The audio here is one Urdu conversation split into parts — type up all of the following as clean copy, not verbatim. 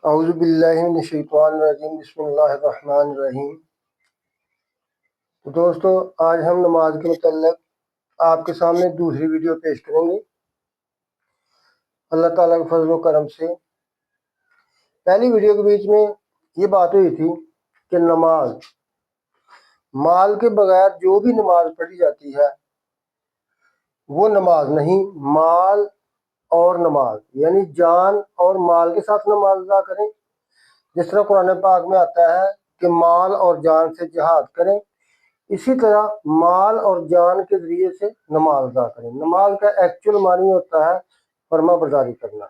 اعوذ باللہ من الشیطان الرجیم بسم اللہ الرحمن الرحیم۔ تو دوستو، آج ہم نماز کے متعلق آپ کے سامنے دوسری ویڈیو پیش کریں گے اللہ تعالیٰ کے فضل و کرم سے۔ پہلی ویڈیو کے بیچ میں یہ بات ہوئی تھی کہ نماز، مال کے بغیر جو بھی نماز پڑھی جاتی ہے وہ نماز نہیں، مال اور نماز یعنی جان اور مال کے ساتھ نماز ادا کریں، جس طرح قرآن پاک میں آتا ہے کہ مال اور جان سے جہاد کریں، اسی طرح مال اور جان کے ذریعے سے نماز ادا کریں۔ نماز کا ایکچوئل معنی ہوتا ہے فرما برداری کرنا۔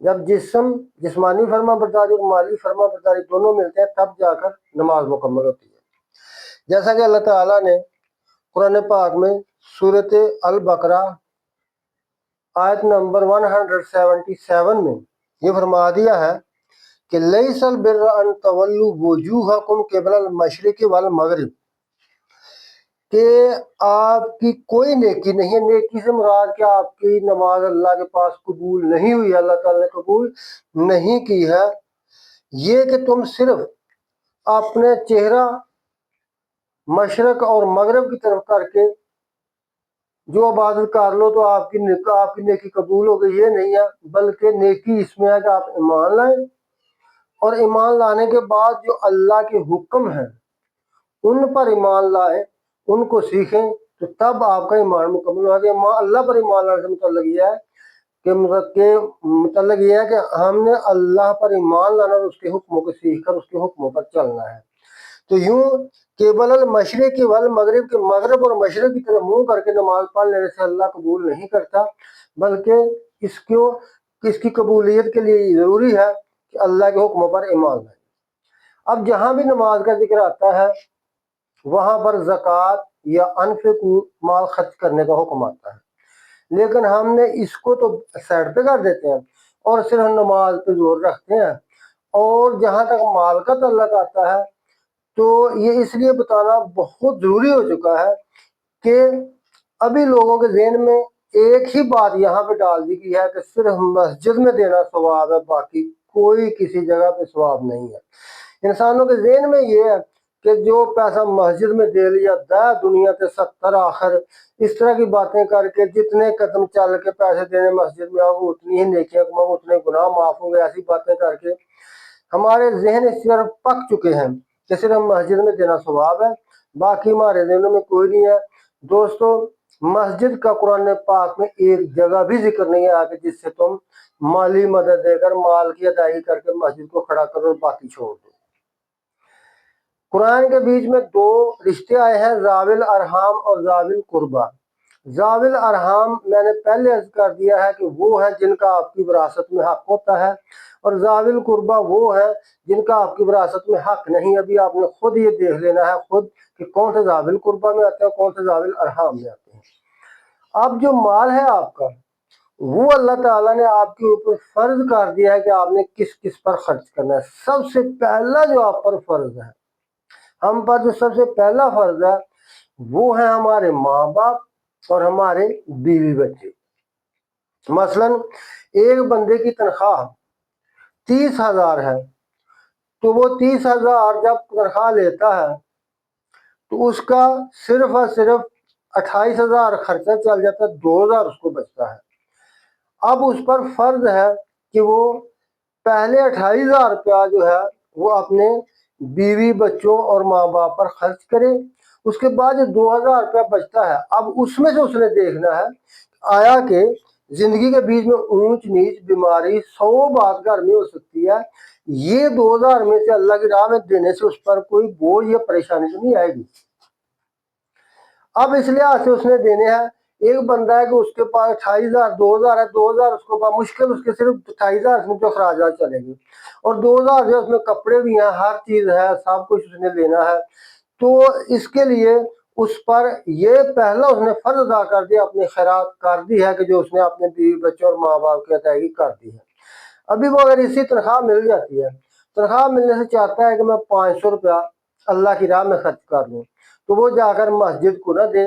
جب جسمانی فرما برداری اور مالی فرما برداری دونوں ملتے ہیں تب جا کر نماز مکمل ہوتی ہے۔ جیسا کہ اللہ تعالیٰ نے قرآن پاک میں سورۃ البقرہ آیت نمبر 177 میں یہ فرما دیا ہے کہ لیس البر ان تولوا وجوہکم قبل المشرق والمغرب، کہ آپ کی کوئی نیکی نہیں ہے۔ نیکی سے مراد کہ آپ کی نماز اللہ کے پاس قبول نہیں ہوئی، اللہ تعالیٰ نے قبول نہیں کی ہے، یہ کہ تم صرف اپنے چہرہ مشرق اور مغرب کی طرف کر کے جو عبادت کر لو تو آپ کی نیکی قبول ہو گئی، یہ نہیں ہے، بلکہ نیکی اس میں ہے کہ آپ ایمان لائیں، اور ایمان لانے کے بعد جو اللہ کے حکم ہیں ان پر ایمان لائیں، ان کو سیکھیں، تو تب آپ کا ایمان مکمل ہو گیا۔ اللہ پر ایمان لانے سے متعلق یہ ہے کہ ہم نے اللہ پر ایمان لانا اور اس کے حکموں کو سیکھ کر اس کے حکموں پر چلنا ہے۔ تو یوں قبل المشرق والمغرب کے مغرب اور مشرق کی طرف منہ کر کے نماز پڑھ لینے سے اللہ قبول نہیں کرتا، بلکہ اس کی قبولیت کے لیے یہ ضروری ہے کہ اللہ کے حکموں پر ایمان لائیں۔ اب جہاں بھی نماز کا ذکر آتا ہے وہاں پر زکوٰۃ یا انفقوا مال خرچ کرنے کا حکم آتا ہے، لیکن ہم نے اس کو تو سائڈ پہ کر دیتے ہیں اور صرف نماز پہ زور رکھتے ہیں۔ اور جہاں تک مال کا تعلق آتا ہے تو یہ اس لیے بتانا بہت ضروری ہو چکا ہے کہ ابھی لوگوں کے ذہن میں ایک ہی بات یہاں پہ ڈال دی گئی ہے کہ صرف مسجد میں دینا ثواب ہے، باقی کوئی کسی جگہ پہ ثواب نہیں ہے۔ انسانوں کے ذہن میں یہ ہے کہ جو پیسہ مسجد میں دے لیا دہ دنیا کے 70 آخر، اس طرح کی باتیں کر کے جتنے قدم چل کے پیسے دینے مسجد میں آؤ اتنی ہی نیکیاں کماؤ، اتنے گناہ معاف ہوں گے، ایسی باتیں کر کے ہمارے ذہن اس طرف پک چکے ہیں کہ صرف مسجد میں دینا ثواب ہے، باقی ہمارے ذہنوں میں کوئی نہیں ہے۔ دوستو، مسجد کا قرآن پاک میں ایک جگہ بھی ذکر نہیں ہے کہ جس سے تم مالی مدد دے کر مال کی ادائیگی کر کے مسجد کو کھڑا کرو اور باقی چھوڑ دو۔ قرآن کے بیچ میں دو رشتے آئے ہیں، ذوی الارحام اور ذوی القربہ۔ ذوی الارحام میں نے پہلے عرض کر دیا ہے کہ وہ ہیں جن کا آپ کی وراثت میں حق ہوتا ہے، اور ذوی القربہ وہ ہیں جن کا آپ کی وراثت میں حق نہیں۔ ابھی آپ نے خود یہ دیکھ لینا ہے خود کہ کون سے ذوی القربہ میں آتے ہیں، کون سے ذوی الارحام میں آتے ہیں۔ اب جو مال ہے آپ کا وہ اللہ تعالیٰ نے آپ کے اوپر فرض کر دیا ہے کہ آپ نے کس کس پر خرچ کرنا ہے۔ سب سے پہلا جو آپ پر فرض ہے، ہم پر جو سب سے پہلا فرض ہے وہ ہے ہمارے ماں باپ اور ہمارے بیوی بچے۔ مثلا ایک بندے کی تنخواہ 30,000 ہے تو وہ 30,000 جب تنخواہ لیتا ہے تو اس کا صرف اور صرف 28,000 خرچہ چل جاتا ہے، 2,000 اس کو بچتا ہے۔ اب اس پر فرض ہے کہ وہ پہلے 28,000 روپیہ جو ہے وہ اپنے بیوی بچوں اور ماں باپ پر خرچ کرے، اس کے بعد جو 2,000 روپیہ بچتا ہے اب اس میں سے اس نے دیکھنا ہے آیا کہ زندگی کے بیچ میں اونچ نیچ بیماری 100 بات گھر میں ہو سکتی ہے، یہ 2,000 میں سے اللہ کی راہ میں دینے سے اس پر کوئی بوجھ یا پریشانی تو نہیں آئے گی۔ اب اس لحاظ سے اس نے دینے ہیں۔ ایک بندہ ہے کہ اس کے پاس 28,000 2,000 ہے، 2,000 اس کو پاس مشکل اس کے صرف 28,000 میں جو اخراجات چلے گی، اور 2,000 جو اس میں کپڑے بھی ہیں، ہر چیز ہے، سب کچھ اس نے لینا ہے۔ تو اس کے لیے اس پر یہ پہلا اس نے فرض ادا کر دیا، اپنی خیرات کر دی ہے کہ جو اس نے اپنے بیوی بچوں اور ماں باپ کی ادائیگی کر دی ہے۔ ابھی وہ اگر اسی تنخواہ مل جاتی ہے، تنخواہ ملنے سے چاہتا ہے کہ میں 500 روپیہ اللہ کی راہ میں خرچ کر لوں، تو وہ جا کر مسجد کو نہ دے،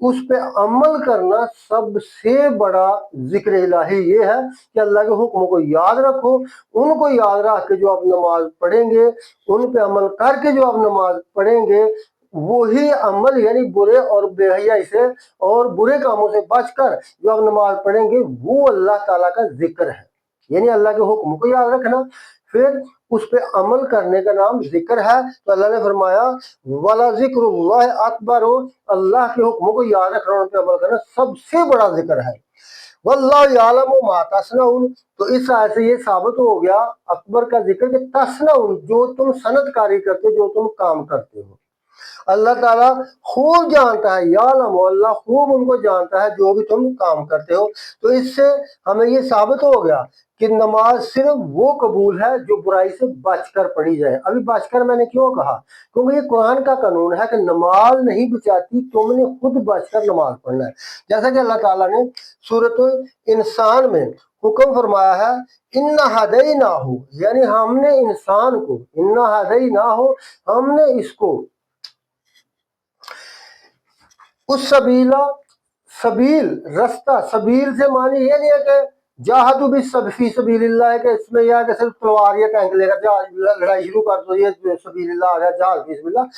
اس پہ عمل کرنا سب سے بڑا ذکر الہی یہ ہے کہ اللہ کے حکم کو یاد رکھو، ان کو یاد رکھ کے جو آپ نماز پڑھیں گے، ان پہ عمل کر کے جو آپ نماز پڑھیں گے، وہی عمل یعنی برے اور بے حیائی سے اور برے کاموں سے بچ کر جو آپ نماز پڑھیں گے وہ اللہ تعالیٰ کا ذکر ہے، یعنی اللہ کے حکم کو یاد رکھنا، پھر اس پہ عمل کرنے کا نام ذکر ہے۔ تو اللہ نے فرمایا والا ذکر اللہ اکبر ہو، اللہ کے حکموں کو یاد رکھنا، ان پہ عمل کرنا سب سے بڑا ذکر ہے۔ واللہ یعلم ما تصنعون، تو اس آیت سے یہ ثابت ہو گیا اکبر کا ذکر کہ تصنعون جو تم صنعت کاری کرتے ہو، جو تم کام کرتے ہو، اللہ تعالیٰ خوب جانتا ہے، یعلم، اللہ خوب ان کو جانتا ہے جو بھی تم کام کرتے ہو۔ تو اس سے ہمیں یہ ثابت ہو گیا کہ نماز صرف وہ قبول ہے جو برائی سے بچ کر پڑھی جائے۔ ابھی بچ کر میں نے کیوں کہا؟ کیونکہ یہ قرآن کا قانون ہے کہ نماز نہیں بچاتی، تم نے خود بچ کر نماز پڑھنا ہے۔ جیسا کہ اللہ تعالیٰ نے سورۃ انسان میں حکم فرمایا ہے اِنَّا ہَدَيْنَاهُ، یعنی ہم نے انسان کو، اِنَّا ہَدَيْنَاهُ، ہم نے اس کو اس سبیل رستہ، سبیل سے معنی یہ نہیں ہے کہ جاہدوا فی سبیل اللہ ہے کہ اس میں یہ ہے کہ صرف تلوار یا ٹینک لے کر جہاز لڑائی شروع کر دو، یہ سبیل اللہ آ گیا، جہاد فی سبیل اللہ۔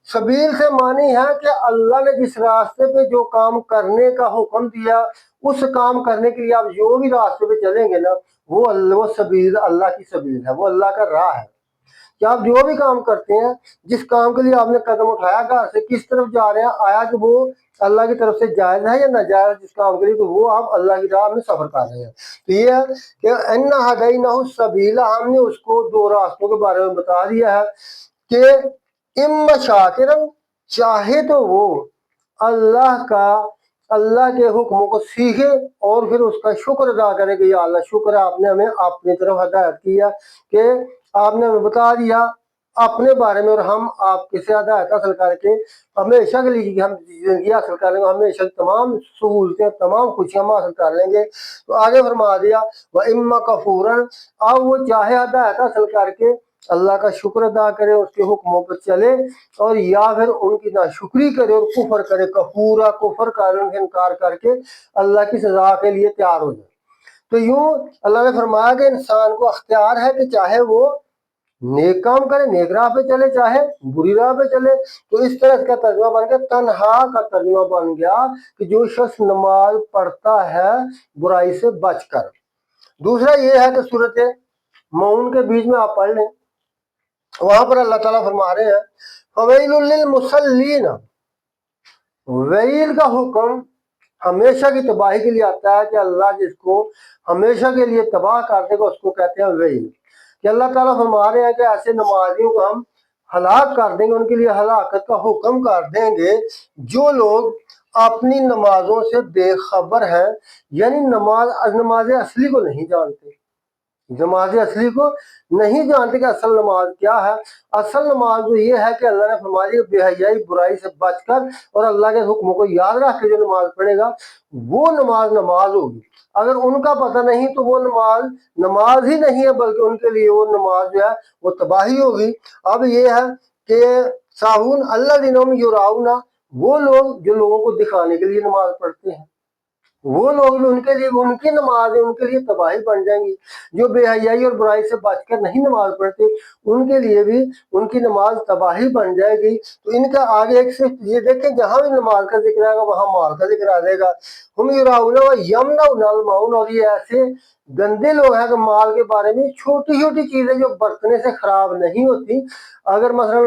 سبیل سے معنی ہے کہ اللہ نے جس راستے پہ جو کام کرنے کا حکم دیا، اس کام کرنے کے لیے آپ جو بھی راستے پہ چلیں گے نا، وہ سبیل اللہ کی سبیل ہے، وہ اللہ کا راہ ہے کہ آپ جو بھی کام کرتے ہیں، جس کام کے لیے آپ نے قدم اٹھایا گھر سے کس طرف جا رہے ہیں، آیا کہ وہ اللہ کی طرف سے جائز ہے یا ناجائز جس کام کے لیے، تو وہ آپ اللہ کی راہ میں سفر کر رہے ہیں۔ تو یہ ہے کہ اِنَّا ہَدَيْنَاهُ السَّبِيلَ، ہم نے اس کو دو راستوں کے بارے میں بتا دیا ہے کہ اِمَّا شَاكِرًا، چاہے تو وہ اللہ کے حکموں کو سیکھے اور پھر اس کا شکر ادا کرے کہ یا اللہ شکر ہے آپ نے ہمیں اپنی طرف ہدایت کیا، کہ آپ نے ہمیں بتا دیا اپنے بارے میں، اور ہم آپ کے سے ہدایت حاصل کر کے ہمیشہ کے لیے کہ ہم زندگی حاصل کر لیں گے، ہمیشہ تمام سہولتیں، تمام خوشیاں ہم حاصل کر لیں گے۔ تو آگے فرما دیا وَإِمَّا كَفُورًا، اب وہ چاہے ہدایت حاصل کر کے اللہ کا شکر ادا کرے، اس کے حکموں پر چلے، اور یا پھر ان کی ناشکری کرے اور کفر کرے، کفورا کفر کر ان سے انکار کر کے اللہ کی سزا کے لیے تیار ہو جائے۔ تو یوں اللہ نے فرمایا کہ انسان کو اختیار ہے کہ چاہے وہ نیک کام کرے، نیک راہ پہ چلے، چاہے بری راہ پہ چلے۔ تو اس طرح اس کا ترجمہ بن گیا، تنہا کا ترجمہ بن گیا کہ جو شخص نماز پڑھتا ہے برائی سے بچ کر۔ دوسرا یہ ہے کہ سورۃ معون کے بیچ میں آپ پڑھ لیں، وہاں پر اللہ تعالیٰ فرما رہے ہیں فَوَيْلٌ لِّلْمُصَلِّينَ، ویل کا حکم ہمیشہ کی تباہی کے لیے آتا ہے، کہ اللہ جس کو ہمیشہ کے لیے تباہ کر دے گا اس کو کہتے ہیں ویل، کہ اللہ تعالیٰ فرما رہے ہیں کہ ایسے نمازیوں کو ہم ہلاک کر دیں گے، ان کے لیے ہلاکت کا حکم کر دیں گے جو لوگ اپنی نمازوں سے بے خبر ہیں، یعنی نماز اصلی کو نہیں جانتے، نماز اصلی کو نہیں جانتے کہ اصل نماز کیا ہے۔ اصل نماز تو یہ ہے کہ اللہ نے فرمایا بے حیائی برائی سے بچ کر اور اللہ کے حکموں کو یاد رکھ کے جو نماز پڑھے گا وہ نماز ہوگی۔ اگر ان کا پتہ نہیں تو وہ نماز ہی نہیں ہے، بلکہ ان کے لیے وہ نماز جو ہے وہ تباہی ہوگی۔ اب یہ ہے کہ ساہون اللہ دنوں یراؤن، وہ لوگ جو لوگوں کو دکھانے کے لیے نماز پڑھتے ہیں، وہ لوگ ان کے لیے ان کی نمازیں ان کے لیے تباہی بن جائیں گی۔ جو بے حیائی اور برائی سے بچ کر نہیں نماز پڑھتے ان کے لیے بھی ان کی نماز تباہی بن جائے گی۔ تو ان کا آگے ایک صرف یہ دیکھیں جہاں بھی نماز کا ذکر آئے گا وہاں مال کا ذکر آ جائے گا، ہم یراؤن و یمنعون الماعون، اور یہ ایسے گندے لوگ ہیں کہ مال کے بارے میں چھوٹی چھوٹی چیزیں جو برتنے سے خراب نہیں ہوتی، اگر مثلا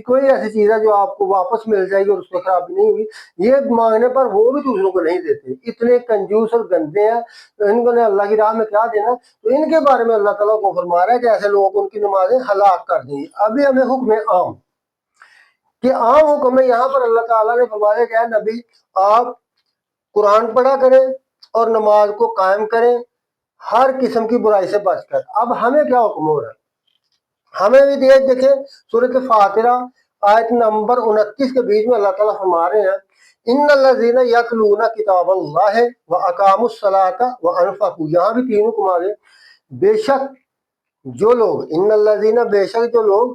کوئی ایسی چیز ہے جو آپ کو واپس مل جائے گی اور اس میں خرابی نہیں ہوگی، یہ مانگنے پر وہ بھی دوسروں کو نہیں دیتے، اتنے کنجوس اور گندے ہیں، تو ان کو نے اللہ کی راہ میں کیا دینا۔ تو ان کے بارے میں اللہ تعالیٰ کو فرما رہا ہے کہ ایسے لوگوں کو ان کی نمازیں ہلاک کر دیں گی۔ ابھی ہمیں حکم عام کہ عام حکم ہے، یہاں پر اللہ تعالیٰ نے فرمایا کہ اے نبی آپ قرآن پڑھا کریں اور نماز کو قائم کریں ہر قسم کی برائی سے بچ کر۔ اب ہمیں کیا حکم ہو رہا ہے؟ ہمیں بھی دیکھیں سورۃ فاتحہ آیت نمبر 29 کے بیچ میں اللہ تعالیٰ فرما رہے ہیں ان الذین یتلون کتاب اللہ واقاموا الصلاۃ وانفقوا، یہاں بھی تین حکم آ گئے۔ بے شک جو لوگ، ان الذین، بے شک جو لوگ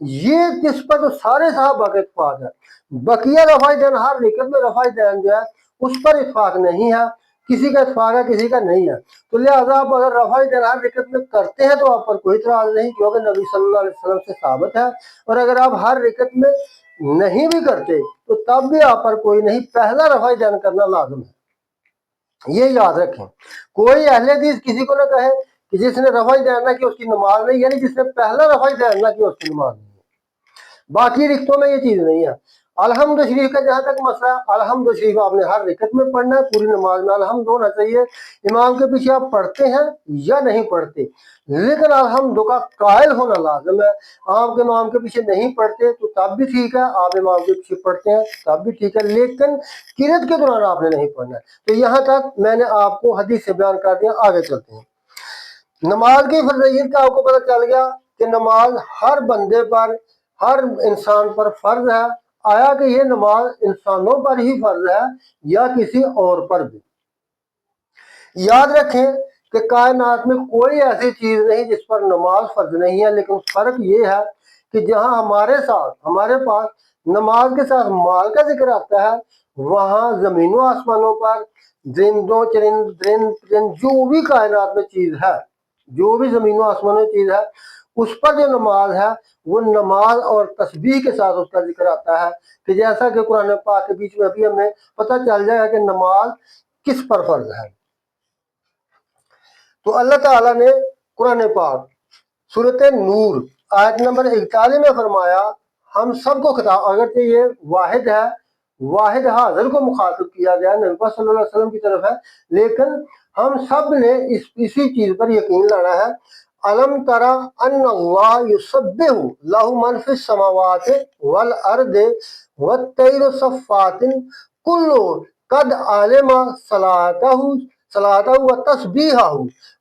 یہ اس پر تو سارے صحابہ کا اتفاق ہے. بقیہ رفع دین ہر رکعت میں رفع دین جو ہے اس پر اتفاق نہیں ہے، کسی کا اتفاق ہے کسی کا نہیں ہے. تو لہٰذا آپ اگر رفع دین ہر رکعت میں کرتے ہیں تو آپ پر کوئی اعتراض نہیں، کیونکہ نبی صلی اللہ علیہ وسلم سے ثابت ہے. اور اگر آپ ہر رکعت میں نہیں بھی کرتے تو تب بھی آپ پر کوئی نہیں، پہلا رفع دین کرنا لازم ہے. یہ یاد رکھیں. کوئی اہل حدیث کسی کو نہ کہے کہ جس نے رفع دین نہ کیا اس کی نماز نہیں، یعنی جس نے پہلا رفع دین نہ کیا اس کی نماز نہیں. باقی رختوں میں یہ چیز نہیں ہے. الحمد شریف کا جہاں تک مسئلہ ہے، الحمد شریف آپ نے ہر رکعت میں پڑھنا ہے، پوری نماز میں الحمد ہونا چاہیے. امام کے پیچھے آپ پڑھتے ہیں یا نہیں پڑھتے، لیکن الحمد کا قائل ہونا لازم ہے. آپ کے امام کے پیچھے نہیں پڑھتے تو تب بھی ٹھیک ہے، آپ امام کے پیچھے پڑھتے ہیں تب بھی ٹھیک ہے، لیکن قرات کے دوران آپ نے نہیں پڑھنا ہے. تو یہاں تک میں نے آپ کو حدیث سے بیان کر دیا. آگے چلتے ہیں. نماز کی فرضیت کا آپ کو پتہ چل گیا کہ نماز ہر بندے پر، ہر انسان پر فرض ہے. آیا کہ یہ نماز انسانوں پر ہی فرض ہے یا کسی اور پر بھی؟ یاد رکھیں کہ کائنات میں کوئی ایسی چیز نہیں جس پر نماز فرض نہیں ہے، لیکن فرق یہ ہے کہ جہاں ہمارے ساتھ، ہمارے پاس نماز کے ساتھ مال کا ذکر آتا ہے، وہاں زمین و آسمانوں پر درندوں چرند جو بھی کائنات میں چیز ہے، جو بھی زمین و آسمانوں میں چیز ہے، اس پر جو نماز ہے وہ نماز اور تسبیح کے ساتھ اس کا ذکر آتا ہے. کہ جیسا کہ قرآن پاک کے بیچ میں ابھی ہمیں پتہ چل جائے گا کہ نماز کس پر فرض ہے. تو اللہ تعالیٰ نے قرآن پاک سورۃ نور آیت نمبر 41 میں فرمایا، ہم سب کو خطاب، اگرچہ یہ واحد ہے، واحد حاضر کو مخاطب کیا گیا، نبی صلی اللہ علیہ وسلم کی طرف ہے، لیکن ہم سب نے اسی چیز پر یقین لانا ہے. الم ترى ان اللہ یسبح لہ من فی السماوات والارض والطیر صفات کل قد علم صلاتہ و تسبیحہ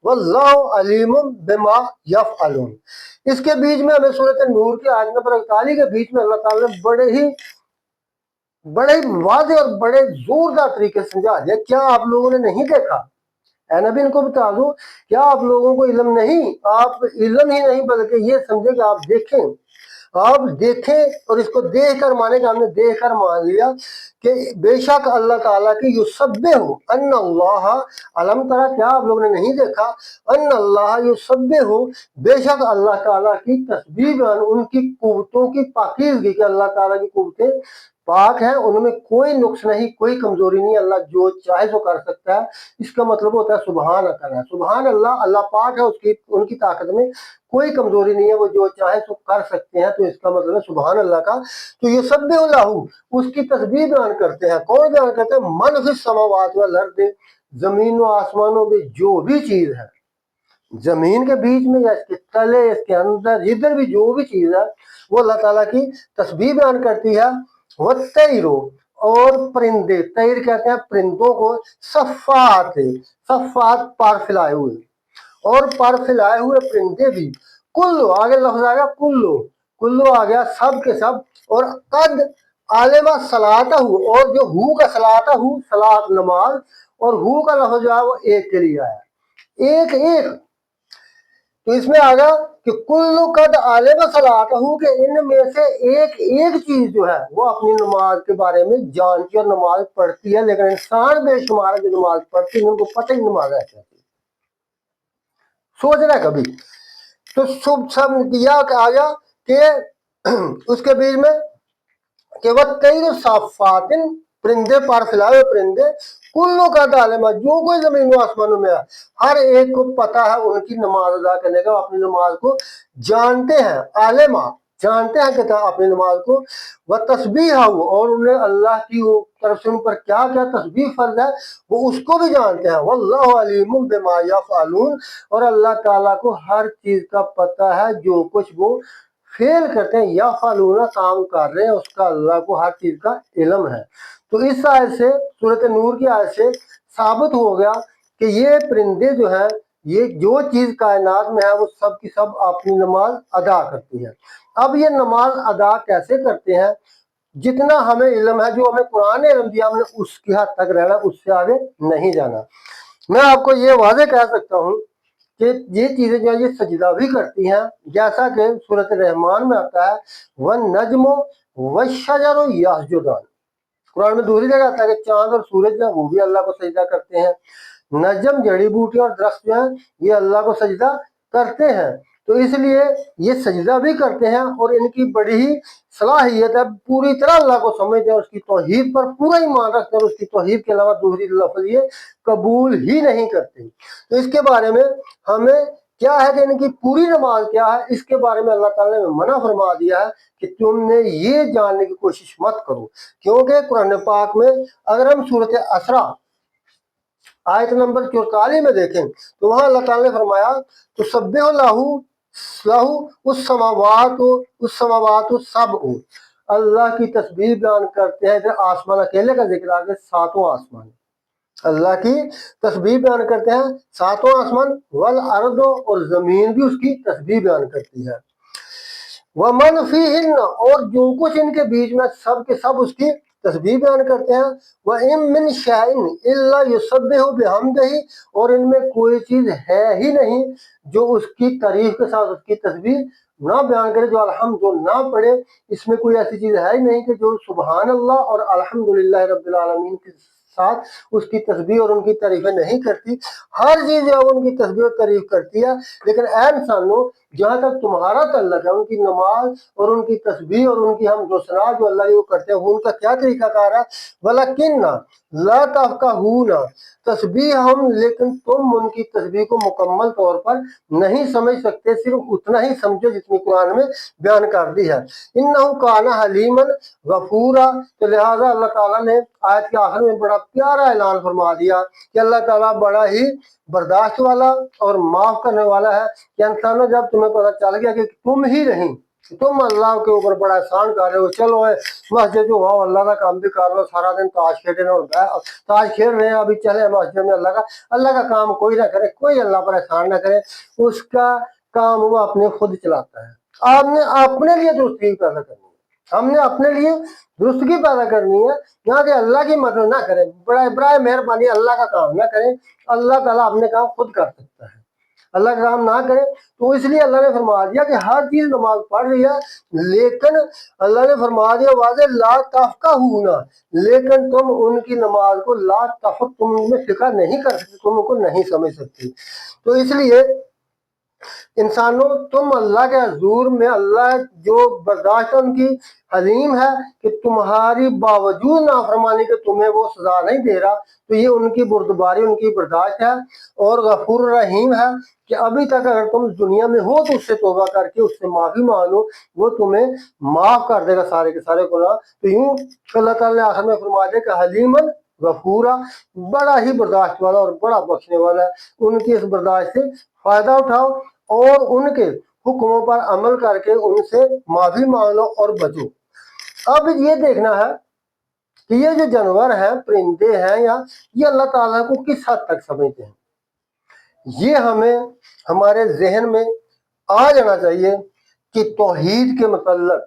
واللہ علیم بما یفعلون. اس کے بیچ میں ہمیں سورۃ نور کی آیت نمبر 41 کے بیچ میں اللہ تعالیٰ نے بڑے ہی واضح اور بڑے زوردار طریقے سے سمجھا دیا. کیا آپ لوگوں نے نہیں دیکھا؟ اے نبی ان کو بتا دو، کیا آپ لوگوں کو علم نہیں؟ آپ علم ہی نہیں بلکہ یہ سمجھے کہ آپ دیکھیں اور اس کو دیکھ کر مانے کہ ہم نے دیکھ کر مان لیا کہ بے شک اللہ تعالیٰ کی یسبح ان اللہ، علم ترا، کیا آپ لوگوں نے نہیں دیکھا، ان اللہ یسبح، بے شک اللہ تعالیٰ کی تسبیح، ان کی قوتوں کی پاکیزگی، کہ اللہ تعالیٰ کی قوتیں پاک ہیں، ان میں کوئی نقص نہیں، کوئی کمزوری نہیں، اللہ جو چاہے سو کر سکتا ہے. اس کا مطلب ہوتا ہے سبحان اللہ، سبحان اللہ، اللہ پاک ہے، ان کی طاقت میں کوئی کمزوری نہیں ہے، وہ جو چاہے سو کر سکتے ہیں. تو اس کا مطلب ہے سبحان اللہ کا. تو یہ سب اللہ اس کی تسبیح بیان کرتے ہیں. کون بیان کرتے ہیں؟ من فی السماوات والارض، زمین و آسمانوں میں جو بھی چیز ہے، زمین کے بیچ میں یا اس کے تلے، اس کے اندر، ادھر بھی جو بھی چیز ہے وہ اللہ تعالیٰ کی تسبیح بیان کرتی ہے. والطیر، اور پرندے، طیر کہتے ہیں پرندوں کو، صفات پر پھیلائے ہوئے، اور پر پھیلائے ہوئے پرندے بھی، کلو، آگے لفظ آ گیا کلو آ گیا، سب کے سب، اور قد عالم صلاتہ، اور جو ہو کا صلاتہ، صلات نماز، اور ہو کا لفظ جو ہے وہ ایک کے لیے آیا، ایک. تو اس میں آگا کہ کل قد عالم صلاتہ، کہ ان میں سے ایک چیز جو ہے وہ اپنی نماز کے بارے میں جانتی اور نماز پڑھتی ہے، لیکن انسان بے شمار جو نماز پڑھتی ہے ان کو پتہ ہی نماز ہے، سوچ رہا ہے کبھی؟ تو سب کیا آگا کہ اس کے بیچ میں کہ وہ کئی صافات، پرندے پر پھیلائے پرندے، کلوں کا عالم، جو کوئی زمین و آسمانوں میں ہے، ہر ایک کو پتا ہے ان کی نماز ادا کرنے کا، اپنی نماز کو جانتے ہیں، عالمہ، جانتے ہیں کہ اپنی نماز کو، وہ تسبیح، اور انہیں اللہ کی طرف سے ان پر کیا کیا تسبیح فرض ہے وہ اس کو بھی جانتے ہیں. واللہ علیم بما یفعلون، اور اللہ تعالیٰ کو ہر چیز کا پتہ ہے، جو کچھ وہ فیل کرتے ہیں یا فالونہ کام کر رہے ہیں، اس کا اللہ کو ہر چیز کا علم ہے. تو اس آیت سے، سورۃ نور کی آیت سے ثابت ہو گیا کہ یہ پرندے جو ہیں، یہ جو چیز کائنات میں ہے وہ سب کی سب اپنی نماز ادا کرتی ہے. اب یہ نماز ادا کیسے کرتے ہیں؟ جتنا ہمیں علم ہے، جو ہمیں قرآن نے علم دیا، ہم نے اس کی حد تک رہنا، اس سے آگے نہیں جانا. میں آپ کو یہ واضح کہہ سکتا ہوں کہ یہ چیزیں جو ہے یہ سجدہ بھی کرتی ہیں، جیسا کہ سورۃ الرحمن میں آتا ہے وَالنَّجْمُ وَالشَّجَرُ يَسْجُدَانِ۔ قرآن میں دوسری جگہ آتا ہے کہ چاند اور سورج جو ہے وہ بھی اللہ کو سجدہ کرتے ہیں، نجم جڑی بوٹی اور درخت جو ہیں یہ اللہ کو سجدہ کرتے ہیں۔ تو اس لیے یہ سجدہ بھی کرتے ہیں اور ان کی بڑی ہی صلاحیت ہے، پوری طرح اللہ کو سمجھتے ہیں، اس کی توحید پر پورا ایمان رکھتے ہیں اور اس کی توحید کے علاوہ دوسری لفظ یہ قبول ہی نہیں کرتے۔ تو اس کے بارے میں ہمیں کیا ہے کہ ان کی پوری نماز کیا ہے، اس کے بارے میں اللہ تعالیٰ نے منع فرما دیا ہے کہ تم نے یہ جاننے کی کوشش مت کرو، کیونکہ قرآن پاک میں اگر ہم سورۃ اسراء آیت نمبر 44 میں دیکھیں تو وہاں اللہ تعالیٰ نے فرمایا تو سبح لہو السماوات السبع، اللہ کی تسبیح بیان کرتے ہیں۔ ادھر آسمان اکیلے کا ذکر آگے، ساتوں آسمان اللہ کی تسبیح بیان کرتے ہیں، ساتوں آسمان والارض، اور زمین بھی اس کی تسبیح بیان کرتی ہے، ومن فیہن، اور جو کچھ ان کے بیچ میں سب کے سب اس کی تسبیح بیان کرتے ہیں، وَإِن مِّن شَيْءٍ إِلَّا يُسَبِّحُ بِحَمْدِهِ، اور ان میں کوئی چیز ہے ہی نہیں جو اس کی تعریف کے ساتھ اس کی تسبیح نہ بیان کرے، جو الحمد نہ پڑھے۔ اس میں کوئی ایسی چیز ہے ہی نہیں کہ جو سبحان اللہ اور الحمدللہ رب العالمین کے ساتھ اس کی تسبیح اور ان کی تعریفیں نہیں کرتی۔ ہر چیز جو ہے ان کی تسبیح اور تعریف کرتی ہے، لیکن اے انسانوں جہاں تک تمہارا تعلق ہے ان کی نماز اور ان کی تسبیح اور ان کی حمد و ثنا جو اللہ یہ کرتے ہیں ان کا کیا طریقہ کار ہے، وَلَكِنَّ لَا تَفْقَهُونَ، تسبیح ہم لیکن تم ان کی تسبیح کو مکمل طور پر نہیں سمجھ سکتے، صرف اتنا ہی سمجھو جتنی قرآن میں بیان کر دی ہے۔ اِنَّهُ كَانَ حَلِيمًا غَفُورًا، تو لہٰذا اللہ تعالیٰ نے آیت کے آخر میں بڑا پیارا اعلان فرما دیا کہ اللہ تعالیٰ بڑا ہی برداشت والا اور معاف کرنے والا ہے، کہ انسانوں جب تمہیں پتہ چل گیا کہ تم ہی نہیں، تم اللہ کے اوپر بڑا احسان کر رہے ہو، چلو مسجد جو ہو اللہ کا کام بھی کر لو، سارا دن تاش کھیلنے اور تاش کھیل رہے ہیں، ابھی چلے مسجد میں اللہ کا کام کوئی نہ کرے، کوئی اللہ پر احسان نہ کرے، اس کا کام وہ اپنے خود چلاتا ہے۔ آپ نے اپنے لیے درستگی پیدا کرنی ہے، ہم نے اپنے لیے درستگی پیدا کرنی ہے، یہاں کہ اللہ کی مدد نہ کریں، برائے مہربانی اللہ کا کام نہ کریں، اللہ تعالیٰ اپنے کام خود کر سکتا ہے، اللہ کا کام نہ کرے۔ تو اس لیے اللہ نے فرما دیا کہ ہر چیز نماز پڑھ رہی ہے، لیکن اللہ نے فرما دیا واضح لا تفقہون، لیکن تم ان کی نماز کو لا تفقہ، تم ان میں فقہ نہیں کر سکتے، تم ان کو نہیں سمجھ سکتے۔ تو اس لیے انسانوں تم اللہ کے حضور میں اللہ جو برداشت ان کی حلیم ہے کہ تمہاری باوجود نافرمانی کے تمہیں وہ سزا نہیں دے رہا، تو یہ ان کی بردباری ان کی برداشت ہے، اور غفور رحیم ہے کہ ابھی تک اگر تم دنیا میں ہو تو اس سے توبہ کر کے اس سے معافی مانگو، وہ تمہیں معاف کر دے گا سارے کے سارے گناہ۔ تو یوں اللہ تعالیٰ نے آخر میں فرما دیا کہ حلیمن غفورا، بڑا ہی برداشت والا اور بڑا بخشنے والا ہے، ان کی اس برداشت سے فائدہ اٹھاؤ اور ان کے حکموں پر عمل کر کے ان سے معافی مانگ لو اور بچو۔ اب یہ دیکھنا ہے کہ یہ جو جانور ہیں، پرندے ہیں، یا یہ اللہ تعالیٰ کو کس حد تک سمجھتے ہیں، یہ ہمیں ہمارے ذہن میں آ جانا چاہیے کہ توحید کے متعلق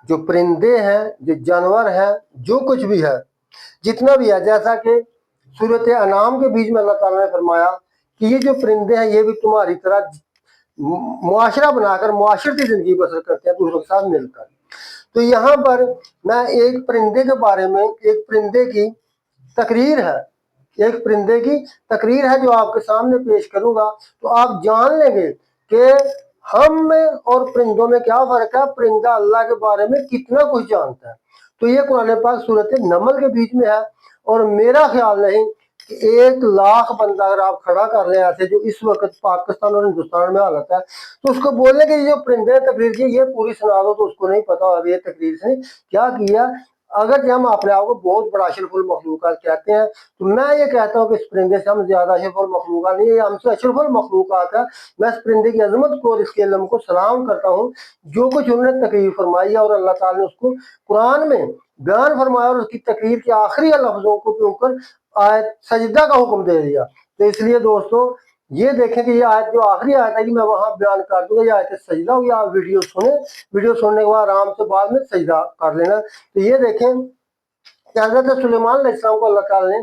جو پرندے ہیں، جو جانور ہیں، جو کچھ بھی ہے، جتنا بھی ہے، جیسا کہ سورۃ انعام کے بیچ میں اللہ تعالیٰ نے فرمایا کہ یہ جو پرندے ہیں یہ بھی تمہاری طرح معاشرہ بنا کر معاشرتی زندگی بسر کرتے ہیں دوسروں کے ساتھ مل کر۔ تو یہاں پر میں ایک پرندے کے بارے میں، ایک پرندے کی تقریر ہے، ایک پرندے کی تقریر ہے جو آپ کے سامنے پیش کروں گا، تو آپ جان لیں گے کہ ہم میں اور پرندوں میں کیا فرق ہے، پرندہ اللہ کے بارے میں کتنا کچھ جانتا ہے۔ تو یہ قرآن پاک سورۃ نمل کے بیچ میں ہے، اور میرا خیال نہیں کہ 1,00,000 بندہ اگر آپ کھڑا کر لیں ایسے جو اس وقت پاکستان اور ہندوستان میں حالت ہے، تو اس کو بولنے کہ یہ جو پرندے تقریر کی یہ پوری سنا دو، تو اس کو نہیں پتا اب یہ تقریر سے کیا کیا۔ اگر ہم اپنے آپ کو بہت بڑا اشرف المخلوقات کہتے ہیں، تو میں یہ کہتا ہوں کہ اس پرندے سے ہم زیادہ اشرف المخلوقات نہیں، یہ ہم سے اشرف المخلوقات ہے۔ میں اس پرندے کی عظمت کو اور اس کے علم کو سلام کرتا ہوں، جو کچھ انہوں نے تقریر فرمائی ہے، اور اللہ تعالیٰ نے اس کو قرآن میں بیان فرمایا، اور اس کی تقریر کے آخری لفظوں کو کیوں کر آیت سجدہ کا حکم دے دیا۔ تو اس لیے دوستو یہ دیکھیں کہ یہ آیت جو آخری آیت ہے کہ میں وہاں بیان کر دوں گا، یہ آیت سجدہ ہوگی، آپ ویڈیو سنیں، ویڈیو سننے کے بعد آرام سے بعد میں سجدہ کر لینا۔ تو یہ دیکھیں کہ حضرت سلیمان علیہ السلام کو اللہ تعالیٰ نے